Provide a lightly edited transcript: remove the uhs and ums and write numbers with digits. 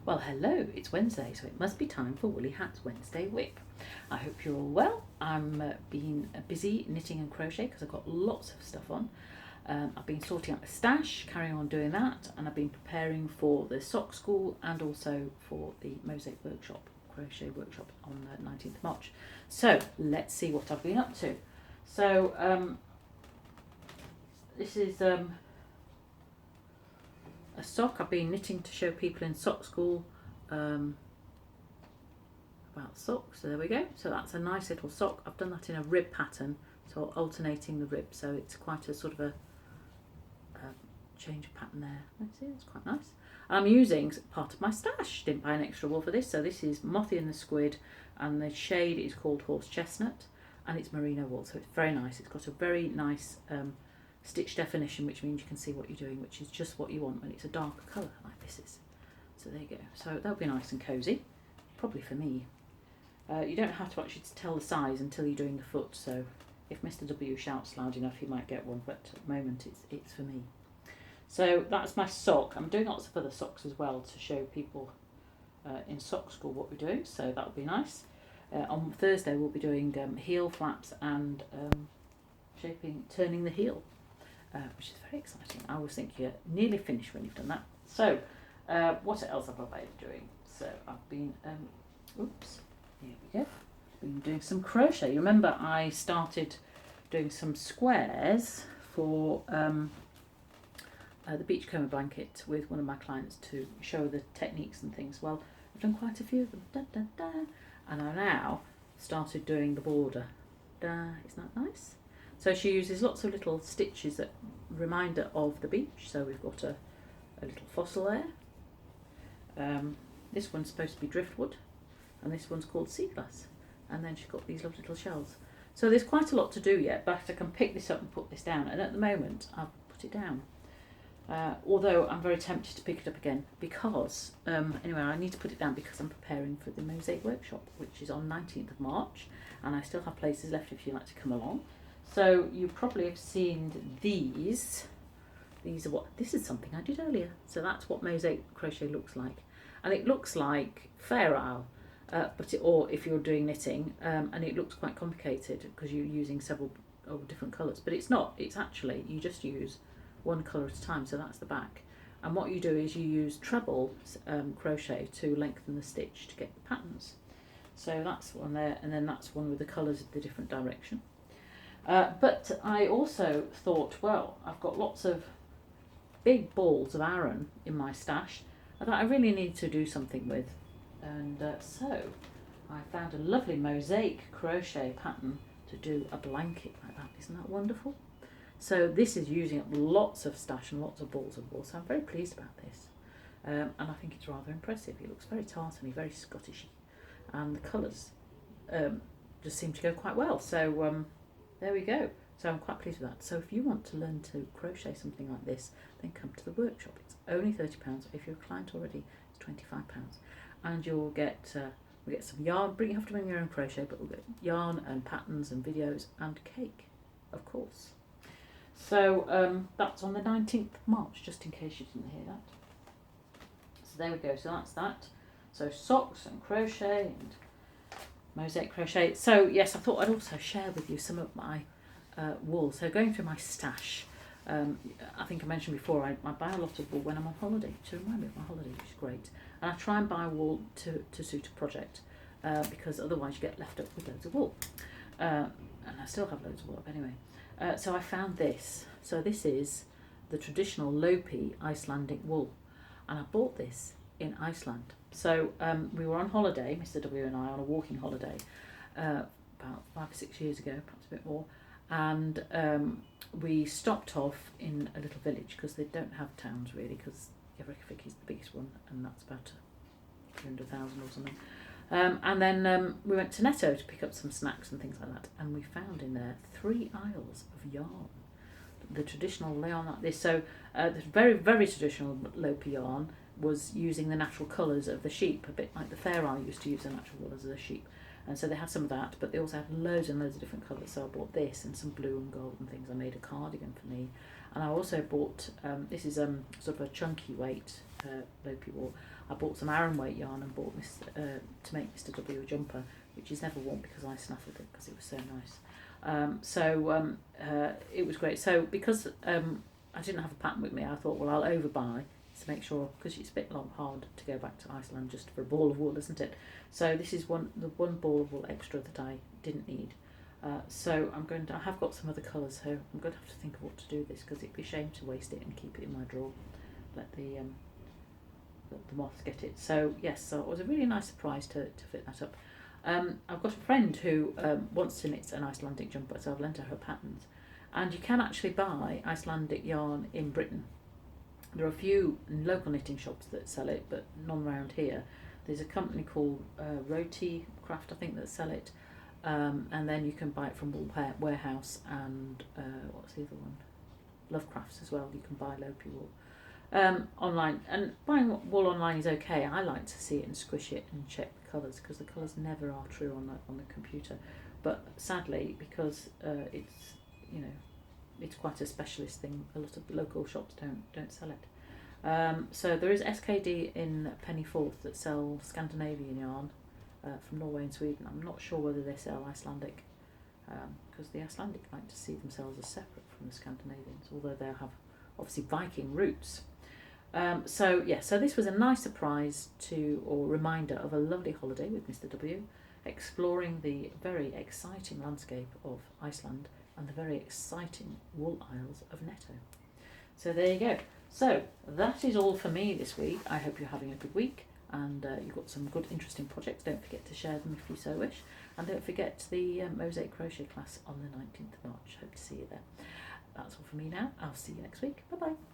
Well, hello, it's Wednesday, so it must be time for Woolly Hats Wednesday WIP. I hope you're all well. I'm been busy knitting and crochet because I've got lots of stuff on. I've been sorting out my stash, carrying on doing that, and I've been preparing for the sock school and also for the Mosaic workshop, crochet workshop on the 19th of March. So let's see what I've been up to. So this is a sock I've been knitting to show people in sock school about socks. So there we go. So that's a nice little sock. I've done that in a rib pattern, so alternating the rib, so it's quite a sort of a change of pattern there. Let's see, it's quite nice. I'm using part of my stash. Didn't buy an extra wool for this. So this is Mothy and The Squid, and the shade is called Horse Chestnut, and it's merino wool, so it's very nice. It's got a very nice stitch definition, which means you can see what you're doing, which is just what you want when it's a darker colour like this is. So there you go. So that'll be nice and cosy, probably for me. You don't have to actually tell the size until you're doing the foot, so if Mr. W shouts loud enough he might get one, but at the moment it's for me. So that's my sock. I'm doing lots of other socks as well to show people in sock school what we're doing, so that'll be nice. On Thursday we'll be doing heel flaps and turning the heel, which is very exciting. I always think you're nearly finished when you've done that. So what else have I been doing? So I've been, here we go. Been doing some crochet. You remember I started doing some squares for the beachcomber blanket with one of my clients to show the techniques and things. Well, I've done quite a few of them. Da, da, da. And I now started doing the border. Da. Isn't that nice? So she uses lots of little stitches that remind her of the beach. So we've got a little fossil there. This one's supposed to be driftwood, and this one's called sea glass. And then she's got these lovely little shells. So there's quite a lot to do yet, but I can pick this up and put this down. And at the moment, I've put it down. Although I'm very tempted to pick it up again because, anyway, I need to put it down because I'm preparing for the Mosaic workshop, which is on 19th of March. And I still have places left if you'd like to come along. So you probably have seen these. These are this is something I did earlier. So that's what Mosaic crochet looks like. And it looks like Fair Isle. Or if you're doing knitting, and it looks quite complicated because you're using several different colours, but it's not. It's actually, you just use one colour at a time. So that's the back, and what you do is you use treble crochet to lengthen the stitch to get the patterns. So that's one there, and then that's one with the colours of the different direction. But I also thought, well, I've got lots of big balls of aran in my stash that I really need to do something with. And so I found a lovely mosaic crochet pattern to do a blanket like that. Isn't that wonderful? So this is using up lots of stash and lots of balls of wool. So I'm very pleased about this. And I think it's rather impressive. It looks very tartany, very Scottishy. And the colours just seem to go quite well. So there we go. So I'm quite pleased with that. So if you want to learn to crochet something like this, then come to the workshop. It's only £30. If you're a client already, it's £25. And you'll get we get some yarn. You have to bring your own crochet, but we'll get yarn and patterns and videos and cake, of course. So that's on the 19th of March, just in case you didn't hear that. So there we go. So that's that. So socks and crochet and mosaic crochet. So yes, I thought I'd also share with you some of my wool. So going through my stash. I think I mentioned before, I buy a lot of wool when I'm on holiday to remind me of my holiday, which is great. And I try and buy wool to suit a project because otherwise you get left up with loads of wool. And I still have loads of wool up anyway. So I found this. So this is the traditional Lopi Icelandic wool. And I bought this in Iceland. So we were on holiday, Mr. W and I, on a walking holiday about 5 or 6 years ago, perhaps a bit more. And we stopped off in a little village because they don't have towns really, because Reykjavik is the biggest one, and that's about 300,000 or something. And then we went to Netto to pick up some snacks and things like that, and we found in there 3 aisles of yarn, the traditional yarn like this. So the very, very traditional Lopi yarn was using the natural colours of the sheep, a bit like the Fair Isle used to use the natural colours of the sheep. And so they had some of that, but they also had loads and loads of different colours. So I bought this and some blue and gold and things. I made a cardigan for me. And I also bought, this is sort of a chunky weight loopy wool. I bought some aran weight yarn and bought this to make Mr W a jumper, which he's never worn because I snaffled it because it was so nice. It was great. So because I didn't have a pattern with me, I thought, well, I'll overbuy to make sure, because it's a bit hard to go back to Iceland just for a ball of wool, isn't it? So this is the one ball of wool extra that I didn't need. So I have got some other colours, so I'm going to have to think of what to do with this, because it'd be a shame to waste it and keep it in my drawer. Let the moths get it. So yes, so it was a really nice surprise to fit that up. I've got a friend who wants to knit an Icelandic jumper, so I've lent her patterns. And you can actually buy Icelandic yarn in Britain. There are a few local knitting shops that sell it, but none around here. There's a company called Roti Craft, I think, that sell it. And then you can buy it from Wool Warehouse and what's the other one? Lovecrafts as well. You can buy Lopi wool online. And buying wool online is okay. I like to see it and squish it and check the colours, because the colours never are true on the computer. But sadly, because it's quite a specialist thing, a lot of local shops don't sell it. So there is SKD in Pennyforth that sell Scandinavian yarn from Norway and Sweden. I'm not sure whether they sell Icelandic, because the Icelandic like to see themselves as separate from the Scandinavians, although they have obviously Viking roots. So this was a nice surprise or reminder of a lovely holiday with Mr W, exploring the very exciting landscape of Iceland and the very exciting wool isles of Netto. So there you go. So that is all for me this week. I hope you're having a good week, and you've got some good interesting projects. Don't forget to share them if you so wish, and don't forget the Mosaic crochet class on the 19th of March. Hope to see you there. That's all for me now. I'll see you next week. Bye bye.